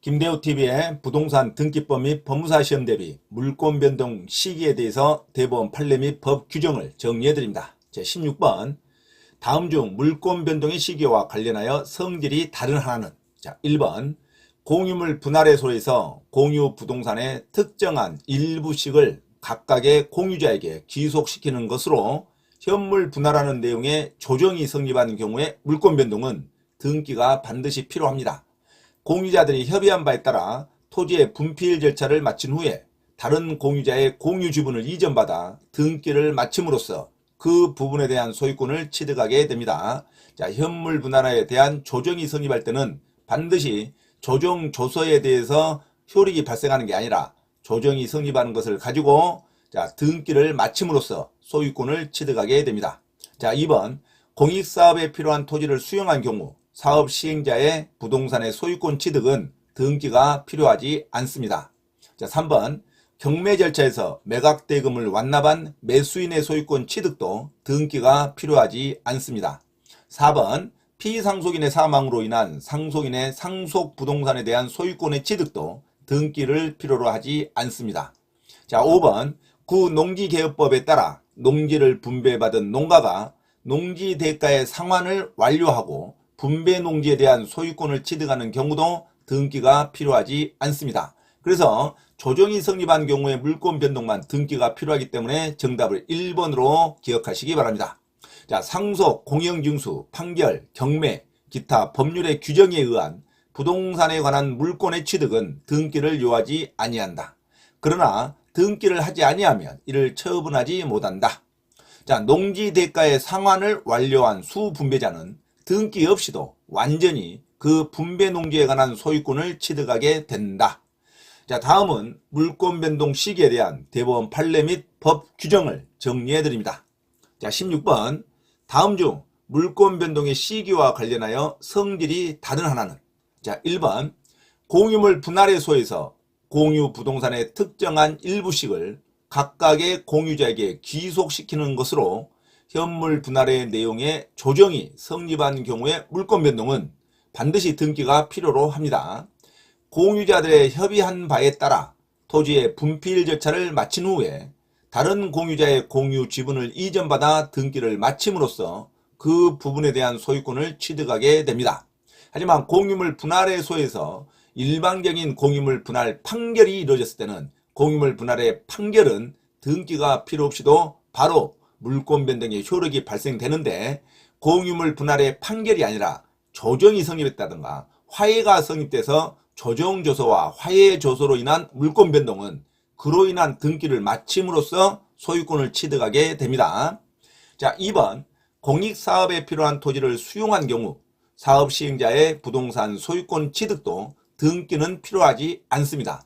김대호TV의 부동산 등기법 및 법무사 시험 대비 물권 변동 시기에 대해서 대법원 판례 및 법 규정을 정리해드립니다. 제16번 다음 중 물권 변동의 시기와 관련하여 성질이 다른 하나는 1번 공유물 분할의소에서 공유 부동산의 특정한 일부씩을 각각의 공유자에게 귀속시키는 것으로 현물 분할하는 내용의 조정이 성립하는 경우에 물권 변동은 등기가 반드시 필요합니다. 공유자들이 협의한 바에 따라 토지의 분필 절차를 마친 후에 다른 공유자의 공유 지분을 이전받아 등기를 마침으로써 그 부분에 대한 소유권을 취득하게 됩니다. 현물 분할에 대한 조정이 성립할 때는 반드시 조정 조서에 대해서 효력이 발생하는 게 아니라 조정이 성립하는 것을 가지고 등기를 마침으로써 소유권을 취득하게 됩니다. 2번 공익사업에 필요한 토지를 수용한 경우 사업 시행자의 부동산의 소유권 취득은 등기가 필요하지 않습니다. 3번 경매 절차에서 매각대금을 완납한 매수인의 소유권 취득도 등기가 필요하지 않습니다. 4번 피상속인의 사망으로 인한 상속인의 상속 부동산에 대한 소유권의 취득도 등기를 필요로 하지 않습니다. 5번 구농지개혁법에 따라 농지를 분배받은 농가가 농지 대가의 상환을 완료하고 분배 농지에 대한 소유권을 취득하는 경우도 등기가 필요하지 않습니다. 그래서 조정이 성립한 경우에 물권 변동만 등기가 필요하기 때문에 정답을 1번으로 기억하시기 바랍니다. 상속, 공영징수, 판결, 경매, 기타 법률의 규정에 의한 부동산에 관한 물권의 취득은 등기를 요하지 아니한다. 그러나 등기를 하지 아니하면 이를 처분하지 못한다. 농지 대가의 상환을 완료한 수분배자는 등기 없이도 완전히 그 분배 농지에 관한 소유권을 취득하게 된다. 다음은 물권 변동 시기에 대한 대법원 판례 및 법 규정을 정리해 드립니다. 16번 다음 중 물권 변동의 시기와 관련하여 성질이 다른 하나는 1번 공유물 분할의소에서 공유 부동산의 특정한 일부씩을 각각의 공유자에게 귀속시키는 것으로 현물 분할의 내용의 조정이 성립한 경우에 물권 변동은 반드시 등기가 필요로 합니다. 공유자들의 협의한 바에 따라 토지의 분필 절차를 마친 후에 다른 공유자의 공유 지분을 이전받아 등기를 마침으로써 그 부분에 대한 소유권을 취득하게 됩니다. 하지만 공유물 분할의소에서 일반적인 공유물 분할 판결이 이루어졌을 때는 공유물 분할의 판결은 등기가 필요 없이도 바로 물권 변동의 효력이 발생되는데 공유물 분할의 판결이 아니라 조정이 성립했다든가 화해가 성립돼서 조정조서와 화해조서로 인한 물권 변동은 그로 인한 등기를 마침으로써 소유권을 취득하게 됩니다. 2번 공익사업에 필요한 토지를 수용한 경우 사업 시행자의 부동산 소유권 취득도 등기는 필요하지 않습니다.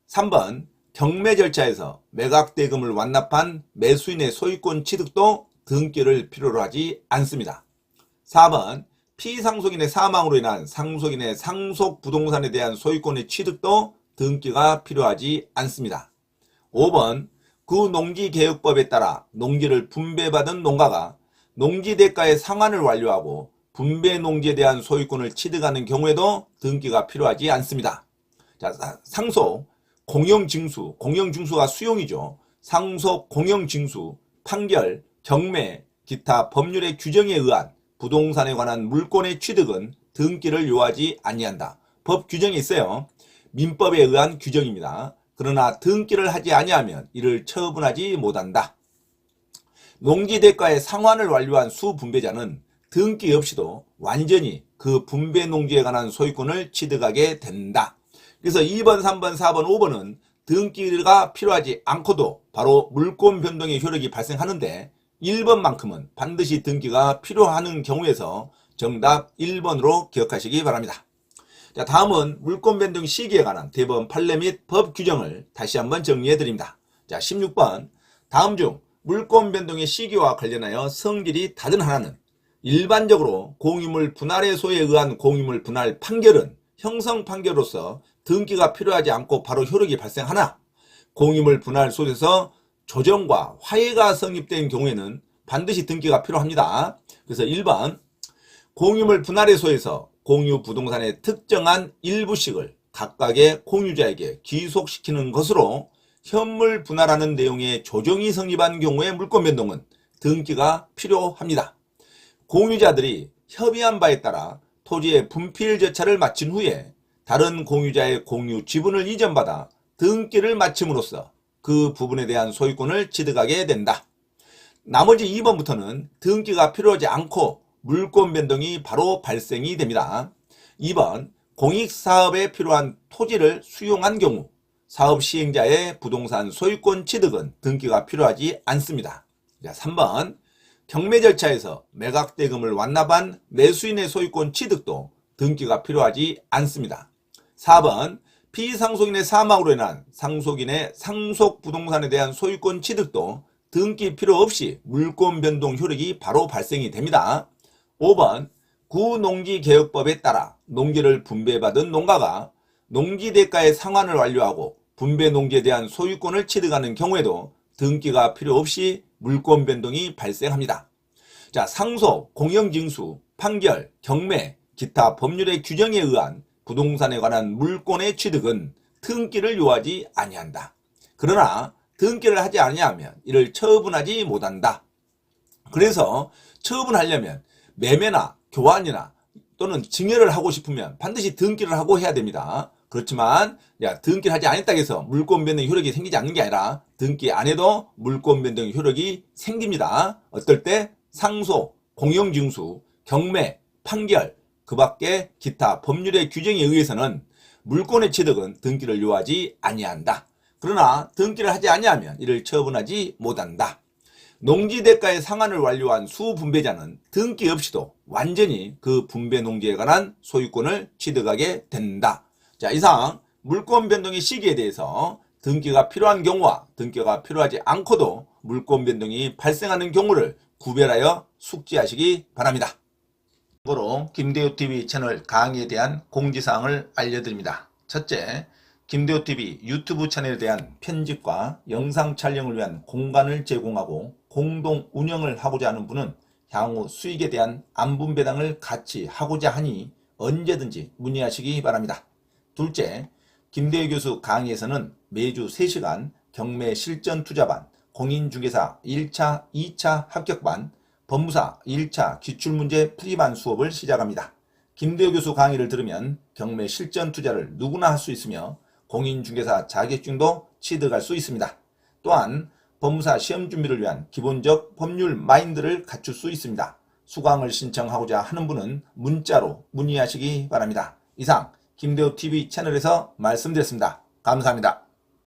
3번 경매 절차에서 매각대금을 완납한 매수인의 소유권 취득도 등기를 필요로 하지 않습니다. 4번 피상속인의 사망으로 인한 상속인의 상속 부동산에 대한 소유권의 취득도 등기가 필요하지 않습니다. 5번 구농지개혁법에 따라 농지를 분배받은 농가가 농지 대가의 상환을 완료하고 분배 농지에 대한 소유권을 취득하는 경우에도 등기가 필요하지 않습니다. 상속 공영징수, 공영징수가 수용이죠. 상속, 공영징수, 판결, 경매, 기타 법률의 규정에 의한 부동산에 관한 물권의 취득은 등기를 요하지 아니한다. 법 규정이 있어요. 민법에 의한 규정입니다. 그러나 등기를 하지 아니하면 이를 처분하지 못한다. 농지 대가의 상환을 완료한 수분배자는 등기 없이도 완전히 그 분배 농지에 관한 소유권을 취득하게 된다. 그래서 2번, 3번, 4번, 5번은 등기가 필요하지 않고도 바로 물권 변동의 효력이 발생하는데 1번만큼은 반드시 등기가 필요한 경우에서 정답 1번으로 기억하시기 바랍니다. 다음은 물권 변동 시기에 관한 대법원 판례 및 법 규정을 다시 한번 정리해 드립니다. 16번 다음 중 물권 변동의 시기와 관련하여 성질이 다른 하나는 일반적으로 공유물 분할의소에 의한 공유물 분할 판결은 형성 판결로서 등기가 필요하지 않고 바로 효력이 발생하나 공유물 분할소에서 조정과 화해가 성립된 경우에는 반드시 등기가 필요합니다. 그래서 1번 공유물 분할의소에서 공유 부동산의 특정한 일부씩을 각각의 공유자에게 귀속시키는 것으로 현물 분할하는 내용의 조정이 성립한 경우의 물권 변동은 등기가 필요합니다. 공유자들이 협의한 바에 따라 토지의 분필 절차를 마친 후에 다른 공유자의 공유 지분을 이전받아 등기를 마침으로써 그 부분에 대한 소유권을 취득하게 된다. 나머지 2번부터는 등기가 필요하지 않고 물권 변동이 바로 발생이 됩니다. 2번, 공익사업에 필요한 토지를 수용한 경우 사업 시행자의 부동산 소유권 취득은 등기가 필요하지 않습니다. 3번, 경매 절차에서 매각대금을 완납한 매수인의 소유권 취득도 등기가 필요하지 않습니다. 4번, 피상속인의 사망으로 인한 상속인의 상속 부동산에 대한 소유권 취득도 등기 필요 없이 물권 변동 효력이 바로 발생이 됩니다. 5번, 구농지개혁법에 따라 농지를 분배받은 농가가 농지대가의 상환을 완료하고 분배 농지에 대한 소유권을 취득하는 경우에도 등기가 필요 없이 물권 변동이 발생합니다. 자, 상속, 공영징수, 판결, 경매, 기타 법률의 규정에 의한 부동산에 관한 물권의 취득은 등기를 요하지 아니한다. 그러나 등기를 하지 아니하면 이를 처분하지 못한다. 그래서 처분하려면 매매나 교환이나 또는 증여를 하고 싶으면 반드시 등기를 하고 해야 됩니다. 그렇지만 등기를 하지 않았다고 해서 물권 변동 효력이 생기지 않는 게 아니라 등기 안 해도 물권 변동 효력이 생깁니다. 어떨 때? 상속, 공영징수, 경매, 판결, 그 밖에 기타 법률의 규정에 의해서는 물권의 취득은 등기를 요하지 아니한다. 그러나 등기를 하지 아니하면 이를 처분하지 못한다. 농지대가의 상환을 완료한 수분배자는 등기 없이도 완전히 그 분배 농지에 관한 소유권을 취득하게 된다. 자, 이상 물권 변동의 시기에 대해서 등기가 필요한 경우와 등기가 필요하지 않고도 물권 변동이 발생하는 경우를 구별하여 숙지하시기 바랍니다. 참고로 김대호TV 채널 강의에 대한 공지사항을 알려드립니다. 첫째, 김대호TV 유튜브 채널에 대한 편집과 영상 촬영을 위한 공간을 제공하고 공동 운영을 하고자 하는 분은 향후 수익에 대한 안분배당을 같이 하고자 하니 언제든지 문의하시기 바랍니다. 둘째, 김대호 교수 강의에서는 매주 3시간 경매 실전 투자반, 공인중개사 1차, 2차 합격반, 법무사 1차 기출문제 풀이반 수업을 시작합니다. 김대호 교수 강의를 들으면 경매 실전 투자를 누구나 할 수 있으며 공인중개사 자격증도 취득할 수 있습니다. 또한 법무사 시험 준비를 위한 기본적 법률 마인드를 갖출 수 있습니다. 수강을 신청하고자 하는 분은 문자로 문의하시기 바랍니다. 이상 김대호TV 채널에서 말씀드렸습니다. 감사합니다.